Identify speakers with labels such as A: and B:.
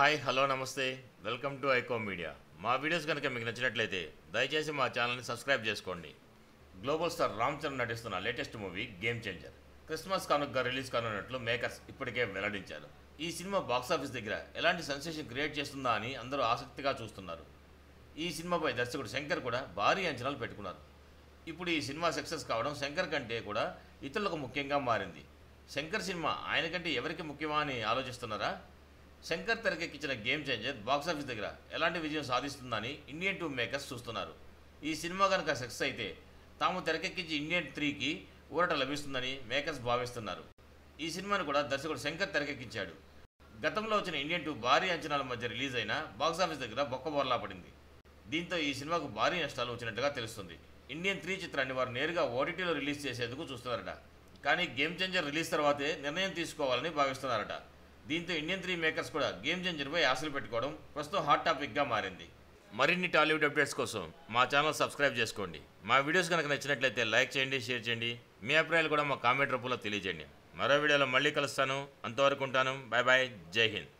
A: Hi hello నమస్తే welcome to iQOO media. మా videos కనుక మీకు నచ్చినట్లయితే దయచేసి మా ఛానల్ని సబ్స్క్రైబ్ చేసుకోండి. గ్లోబల్ స్టార్ రామ్ చరణ్ నటిస్తున్న latest movie game changer Christmas కానుకగా రిలీజ్ కానున్నట్లు మేకర్స్ ఇప్పటికే వెల్లడించారు. ఈ సినిమా బాక్సాఫీస్ దగ్గర ఎలాంటి సెన్సేషన్ క్రియేట్ చేస్తుందా అని అందరూ ఆసక్తిగా చూస్తున్నారు. ఈ సినిమాపై దర్శకుడు శంకర్ కూడా భారీ అంచనాలు పెట్టుకున్నారు. ఇప్పుడు ఈ సినిమా సక్సెస్ కావడం శంకర్ కంటే కూడా ఇతరులకు ముఖ్యంగా మారింది. శంకర్ సినిమా ఆయన కంటే ఎవరికి ముఖ్యమా అని ఆలోచిస్తున్నారా? శంకర్ తెరకెక్కించిన గేమ్ చేంజర్ బాక్సాఫీస్ దగ్గర ఎలాంటి విజయం సాధిస్తుందని ఇండియన్ 2 మేకర్స్ చూస్తున్నారు. ఈ సినిమా కనుక సక్సెస్ అయితే తాము తెరకెక్కించి ఇండియన్ 3కి ఊరట లభిస్తుందని మేకర్స్ భావిస్తున్నారు. ఈ సినిమాను కూడా దర్శకుడు శంకర్ తెరకెక్కించాడు. గతంలో వచ్చిన ఇండియన్ 2 భారీ అంచనాల మధ్య రిలీజ్ అయిన బాక్సాఫీస్ దగ్గర బొక్కబోర్లా పడింది. దీంతో ఈ సినిమాకు భారీ నష్టాలు వచ్చినట్టుగా తెలుస్తుంది. ఇండియన్ 3 చిత్రాన్ని వారు నేరుగా ఓటీటీలో రిలీజ్ చేసేందుకు చూస్తున్నారట. కానీ గేమ్ చేంజర్ రిలీజ్ తర్వాతే నిర్ణయం తీసుకోవాలని భావిస్తున్నారట. దీంతో ఇండియన్ 3 మేకర్స్ కూడా గేమ్ చేంజర్పై ఆశలు పెట్టుకోవడం ప్రస్తుతం హాట్ టాపిక్గా మారింది. మరిన్ని టాలీవుడ్ అప్డేట్స్ కోసం మా ఛానల్ సబ్స్క్రైబ్ చేసుకోండి. మా వీడియోస్ కనుక నచ్చినట్లయితే లైక్ చేయండి, షేర్ చేయండి. మీ అభిప్రాయాలు కూడా మా కామెంట్ రూపంలో తెలియజేయండి. మరో వీడియోలో మళ్ళీ కలుస్తాను. అంతవరకు ఉంటాను. Bye bye. జై హింద్.